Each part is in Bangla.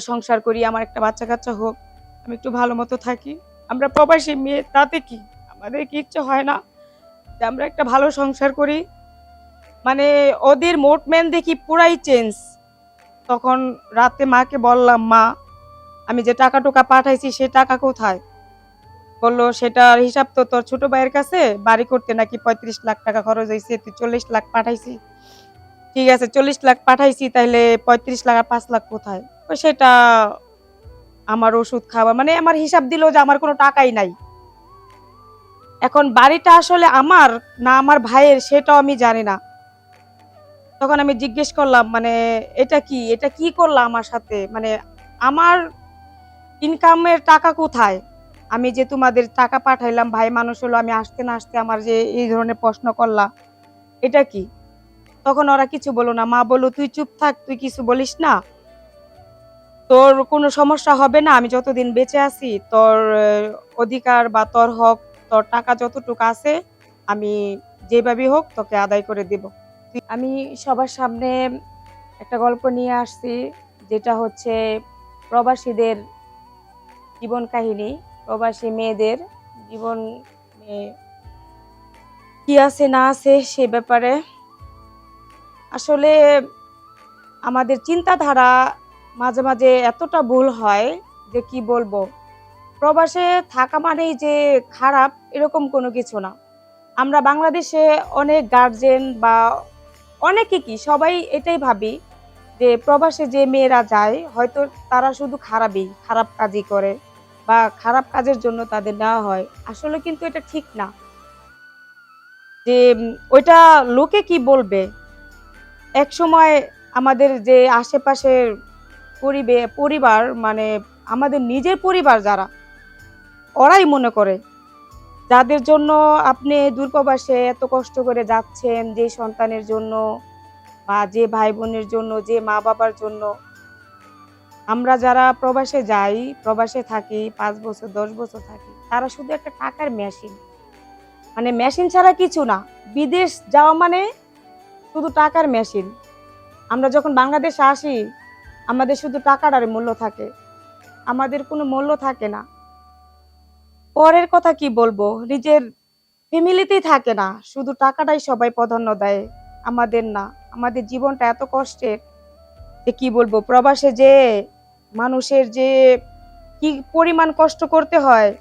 সংসার করি, আমার একটা বাচ্চা-কাচ্চা হোক, আমি একটু ভালো মতো থাকি। আমরা প্রবাসী মেয়ে, তাতে কি? আমাদের কি ইচ্ছে হয় না যে আমরা একটা ভালো সংসার করি? মানে ওদের মুভমেন্ট দেখি পুরাই চেঞ্জ। তখন রাতে মাকে বললাম, "মা, আমি যে টাকা-টুকা পাঠাইছি সে টাকা কোথায়?" বলল, "সেটার হিসাব তো তোর ছোট ভাইয়ের কাছে। বাড়ি করতে নাকি ৩৫ লাখ টাকা খরচ হইছে। তুই ৪০ লাখ পাঠাইছি। ঠিক আছে ৪০ লাখ পাঠাইছি, তাইলে ৩৫ লাখ আর ৫ লাখ কোথায়?" সেটা আমার ওষুধ খাওয়া, মানে আমার হিসাব দিল যে আমার কোনো টাকাই নাই। এখন বাড়িটা আসলে আমার না আমার ভাইয়ের সেটাও আমি জানি না। তখন আমি জিজ্ঞেস করলাম, মানে এটা কি? এটা কি করলা আমার সাথে? মানে আমার ইনকামের টাকা কোথায়? আমি যে তোমাদের টাকা পাঠাইলাম, ভাই মানুষ হলো, আমি আসতে না আসতে আমার যে এই ধরনের প্রশ্ন করলা, এটা কি? তখন ওরা কিছু বলল না। মা বলল, "তুই চুপ থাক, তুই কিছু বলিস না। তোর কোনো সমস্যা হবে না। আমি যতদিন বেঁচে আছি তোর অধিকার বা তোর হক, তোর টাকা যতটুকু আছে আমি যেভাবেই হোক তোকে আদায় করে দিব।" আমি সবার সামনে একটা গল্প নিয়ে আসছি, যেটা হচ্ছে প্রবাসীদের জীবন কাহিনী, প্রবাসী মেয়েদের জীবন কি আছে না আছে সে ব্যাপারে। আসলে আমাদের চিন্তাধারা মাঝে মাঝে এতটা ভুল হয় যে কি বলবো। প্রবাসে থাকা মানেই যে খারাপ এরকম কোনো কিছু না। আমরা বাংলাদেশে অনেক গার্জেন বা অনেকে কি সবাই এটাই ভাবি যে প্রবাসে যে মেয়েরা যায় হয়তো তারা শুধু খারাপ কাজই করে বা খারাপ কাজের জন্য তাদের নেওয়া হয়। আসলে কিন্তু এটা ঠিক না। যে ওইটা লোকে কি বলবে? একসময় আমাদের যে আশেপাশের পরিবার, মানে আমাদের নিজের পরিবার যারা, ওরাই মনে করে যাদের জন্য আপনি দূরপ্রবাসে এত কষ্ট করে যাচ্ছেন, যে সন্তানের জন্য বা যে ভাই বোনের জন্য, যে মা বাবার জন্য। আমরা যারা প্রবাসে যাই, প্রবাসে থাকি ৫ বছর ১০ বছর থাকি, তারা শুধু একটা টাকার মেশিন। মানে মেশিন ছাড়া কিছু না। বিদেশ যাওয়া মানে শুধু টাকার মেশিন। আমরা যখন বাংলাদেশে আসি, আমাদের শুধু টাকাটার মূল্য থাকে। আমাদের কোনো মূল্য থাকে না। পরের কথা কি বলবো? নিজের ফ্যামিলিতেই থাকে না। শুধু টাকাটাই সবাই প্রাধান্য দেয়। আমাদের না। আমাদের জীবনটা এত কষ্টের যে কি বলবো? প্রবাসে যেয়ে মানুষের যে কি পরিমাণ কষ্ট করতে হয়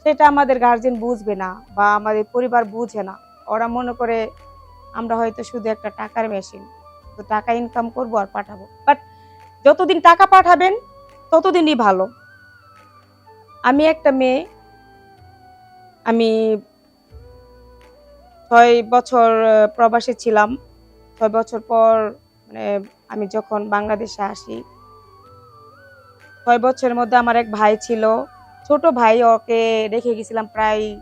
সেটা আমাদের গার্জেন বুঝবে না বা আমাদের পরিবার বুঝে না। ওরা মনে করে আমরা হয়তো শুধু একটা টাকার মেশিন। তো টাকা ইনকাম করব আর পাঠাবো। বাট যতদিন টাকা পাঠাবেন ততদিনই ভালো। আমি একটা মেয়ে, আমি ৬ বছর প্রবাসে ছিলাম। ৬ বছর পর মানে আমি যখন বাংলাদেশে আসি, ৬ বছরের মধ্যে আমার এক ভাই ছিল। ছোট ভাই, ওকে রেখে গেছিলাম প্রায়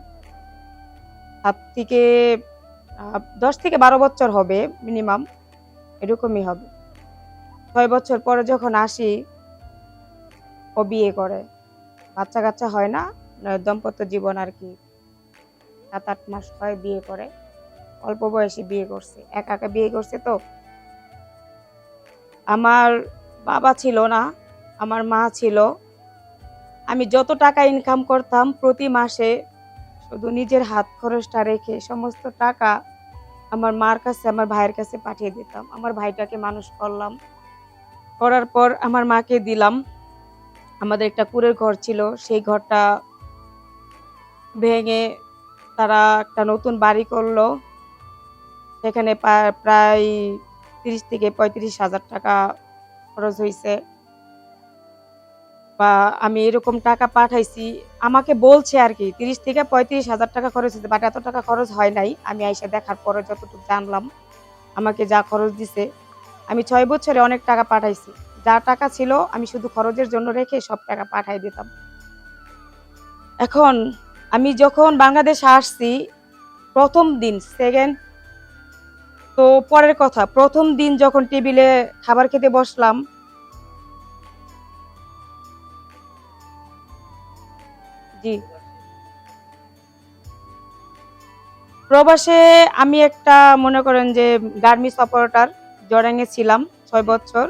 ৭ থেকে ১০ থেকে ১২ বছর হবে মিনিমাম, এরকমই হবে। ৬ বছর পরে যখন আসি, ও বিয়ে করে। বাচ্চা-কাচ্চা হয় না, দাম্পত্য জীবন আরকি ৭-৮ মাস হয় বিয়ে করে। অল্প বয়সে বিয়ে করছে। একা, একা বিয়ে করছে তো। আমার বাবা ছিল না, আমার মা ছিল। আমি যত টাকা ইনকাম করতাম প্রতি মাসে শুধু নিজের হাত খরচটা রেখে সমস্ত টাকা আমার মার কাছে, আমার ভাইয়ের কাছে পাঠিয়ে দিতাম। আমার ভাইটাকে মানুষ করলাম। করার পর আমার মাকে দিলাম। আমাদের একটা কুঁড়ের ঘর ছিল। সেই ঘরটা ভেঙে তারা একটা নতুন বাড়ি করল। সেখানে প্রায় ৩০ থেকে ৩৫,০০০ টাকা খরচ হইছে। বা আমি এরকম টাকা পাঠাইছি। আমাকে বলছে আরকি ৩০ থেকে ৩৫,০০০ টাকা খরচ হইছে। বাট এত টাকা খরচ হয় নাই। আমি আইসা দেখার পরে যতটুকু জানলাম, আমাকে যা খরচ দিছে, আমি ৬ বছরে অনেক টাকা পাঠাইছি। যা টাকা ছিল আমি শুধু খরচের জন্য রেখে সব টাকা পাঠায় দিতাম। এখন আমি যখন বাংলাদেশে আসছি ১ম দিন, সেকেন্ড তো পরের কথা। ১ম দিন যখন টেবিলে খাবার খেতে বসলাম, জি, প্রবাসে আমি একটা মনে করেন যে গার্মেন্টস অপারেটর জরাঙে ছিলাম ৬ বছর।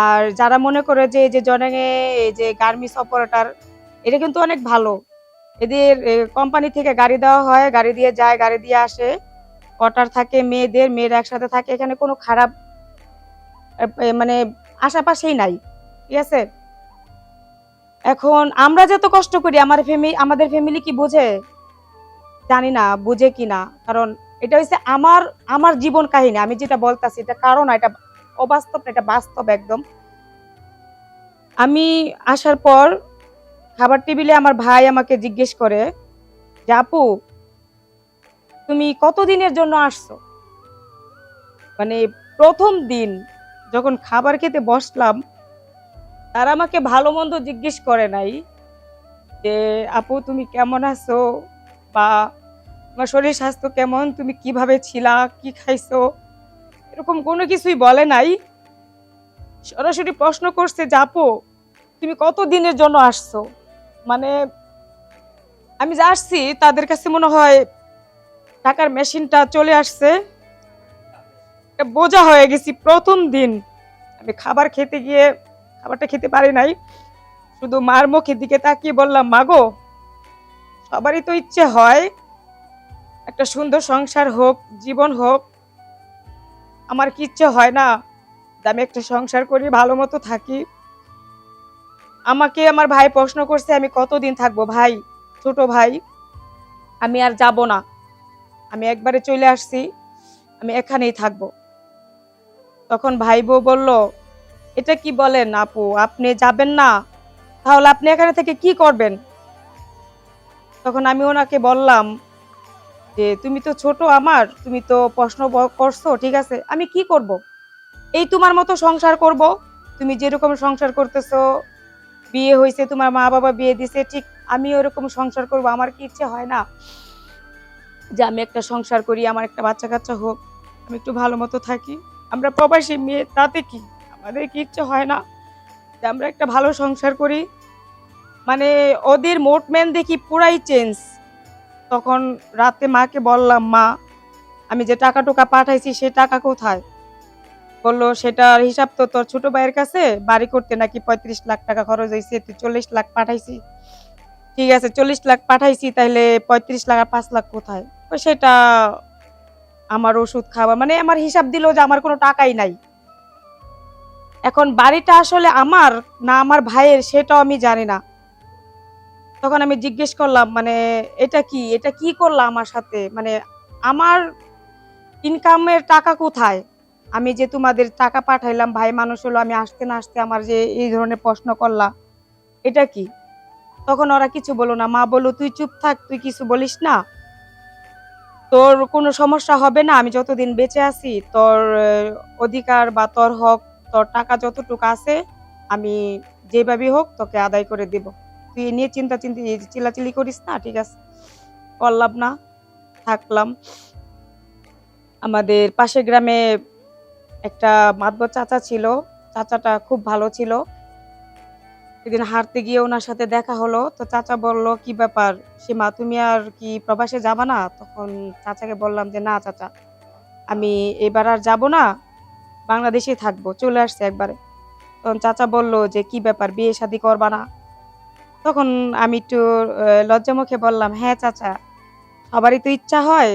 আর যারা মনে করে যে এই যে জনেগে এই যে গার্মেন্টস অপারেটর, এটা কিন্তু অনেক ভালো। এদের কোম্পানি থেকে গাড়ি দেওয়া হয়, গাড়ি দিয়ে যায়, গাড়ি দিয়ে আসে। কোয়ার্টার থাকে মেয়েদের, মেয়েরা একসাথে থাকে। এখানে কোনো খারাপ মানে আশাপাশেই নাই। ঠিক আছে? এখন আমরা যত কষ্ট করি আমাদের ফ্যামিলি কি বোঝে? জানি না বুঝে কিনা। কারণ এটা হইছে আমার আমার জীবন কাহিনী। আমি যেটা বলতাছি এটা কারণ না, এটা অবাস্তব না, এটা বাস্তব একদম। আমি আসার পর খাবার টেবিলে আমার ভাই আমাকে জিজ্ঞেস করে যে, "আপু, তুমি কতদিনের জন্য আসছো?" মানে ১ম দিন যখন খাবার খেতে বসলাম, তারা আমাকে ভালো-মন্দ জিজ্ঞেস করে নাই যে, "আপু তুমি কেমন আছো? বা তোমার শরীর স্বাস্থ্য কেমন? তুমি কিভাবে ছিলা? কি খাইছো?" এরকম কোনো কিছুই বলে নাই। সরাসরি প্রশ্ন করছে যে, "আপু, তুমি কতদিনের জন্য আসছো?" মানে আমি যে আসছি তাদের কাছে মনে হয় টাকার মেশিনটা চলে আসছে। একটা বোঝা হয়ে গেছি ১ম দিন। আমি খাবার খেতে গিয়ে খাবারটা খেতে পারি নাই। শুধু মার মুখের দিকে তাকিয়ে বললাম, "মাগো, সবারই তো ইচ্ছে হয় একটা সুন্দর সংসার হোক, জীবন হোক। আমার কি ইচ্ছে হয় না যে আমি একটা সংসার করি, ভালো মতো থাকি?" আমাকে আমার ভাই প্রশ্ন করছে আমি কতদিন থাকবো? ভাই, ছোট ভাই, আমি আর যাব না। আমি একবারে চলে আসছি। আমি এখানেই থাকবো। তখন ভাই বউ বলল, "এটা কি বলেন আপু? আপনি যাবেন না? তাহলে আপনি এখানে থেকে কি করবেন?" তখন আমি ওনাকে বললাম যে, "তুমি তো ছোট আমার, তুমি তো প্রশ্ন করছো, ঠিক আছে। আমি কি করব? এই তোমার মতো সংসার করব। তুমি যেরকম সংসার করতেছো, বিয়ে হইছে, তোমার মা-বাবা বিয়ে দিছে, ঠিক আমিও ওরকম সংসার করব। আমার কি ইচ্ছে হয় না যে আমি একটা সংসার করি, আমার একটা বাচ্চা-কাচ্চা হোক, আমি একটু ভালো মতো থাকি। আমরা প্রবাসী মেয়ে, তাতে কি? আমাদের কি ইচ্ছে হয় না যে আমরা একটা ভালো সংসার করি?" মানে ওদের মুভমেন্ট দেখি পুরাই চেঞ্জ। তখন রাতে মাকে বললাম, "মা, আমি যে টাকা-টুকা পাঠাইছি সে টাকা কোথায়?" বলল, "সেটার হিসাব তো তোর ছোট ভাইয়ের কাছে। বাড়ি করতে নাকি ৩৫ লাখ টাকা খরচ হইছে। তুই ৪০ লাখ পাঠাইছি। ঠিক আছে ৪০ লাখ পাঠাইছি, তাইলে ৩৫ লাখ আর ৫ লাখ কোথায়?" সেটা আমার ওষুধ খাওয়া, মানে আমার হিসাব দিল যে আমার কোনো টাকাই নাই। এখন বাড়িটা আসলে আমার না আমার ভাইয়ের সেটাও আমি জানি না। তখন আমি জিজ্ঞেস করলাম, মানে এটা কি? এটা কি করলা আমার সাথে? মানে আমার ইনকামের টাকা কোথায়? আমি যে তোমাদের টাকা পাঠাইলাম, ভাই মানুষ হলো, আমি আসতে না আসতে আমার যে এই ধরনের প্রশ্ন করলা, এটা কি? তখন ওরা কিছু বলল না। মা বলল, "তুই চুপ থাক, তুই কিছু বলিস না। তোর কোনো সমস্যা হবে না। আমি যতদিন বেঁচে আছি তোর অধিকার বা তোর হক, তোর টাকা যতটুকু আছে আমি যেভাবেই হোক তোকে আদায় করে দিব। তুই এ নিয়ে চিল্লাচিল্লি করিস না, ঠিক আছে?" করলাম না, থাকলাম। আমাদের পাশের গ্রামে একটা মাতব্বর চাচা ছিল। চাচাটা খুব ভালো ছিল। সেদিন হাঁটতে গিয়ে উনার সাথে দেখা হলো। তো চাচা বলল, "কি ব্যাপার? সীমা, তুমি আর কি প্রবাসে যাবা না?" তখন চাচাকে বললাম যে, "না চাচা, আমি এবার আর যাব না। বাংলাদেশেই থাকবো। চলে আসছি একবারে।" তখন চাচা বলল যে, "কি ব্যাপার? বিয়ে-শাদী করবা না?" তখন আমি একটু লজ্জা মুখে বললাম, "হ্যাঁ চাচা, সবারই তো ইচ্ছা হয়